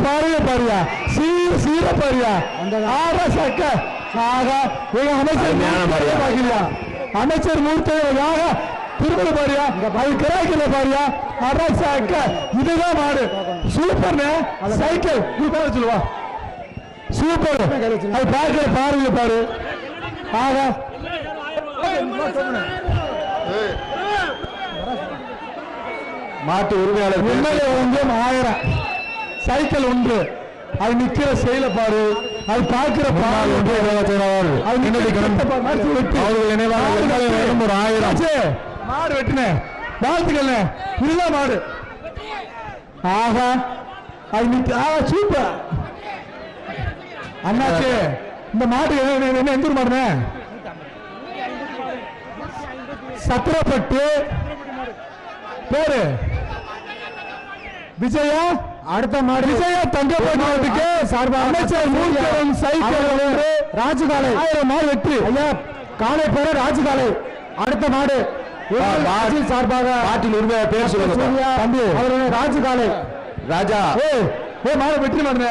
பாருங்க பாருயா சீர பாருயா அமைச்சர் மூர்த்தியாக திருமண பாரியா அது கிராக்கில பாரியா இதுதான் மாடு சூப்பர் சைக்கிள் சொல்லுவா சூப்பர் அது பார்க்கிற பாருங்க பாரு மாட்டு உரிமையாளர் எம்எல்ஏ 1000 சைக்கிள் ஒன்று அது நிக்கிற செயல பாரு அது பார்க்கிற பாரு மாடு வெட்டின வாழ்த்துக்கள் இதுதான் மாடு ஆகா அது சூப்பர் அண்ணாச்சு இந்த மாடு என்ன எந்த ஊர் மாடுன சத்திரப்பட்டு பேரு விஜயா அடுத்த மாடு விஜயா தங்கப்பட்டு சார்பாக அமைச்சர் மூர்த்தியன் சைக்கிள் ராஜுகாலை 1000 மாடு வெற்றி ஐயா காலை பேர ராஜுகாலை அடுத்த மாடு சார்பாக மாட்டில் உரிமை பேர் சொல்லுங்க தம்பி அவருடைய ராஜுகாலை ராஜா மாடு வெற்றி மாடுன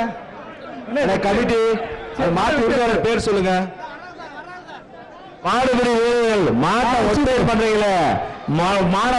கமிட்டி மாட்டு உரிமையாளர் பேர் சொல்லுங்க மாடுபிடி வீரர்கள் மாட்டை ஒத்தேர் பண்றீங்களே மாட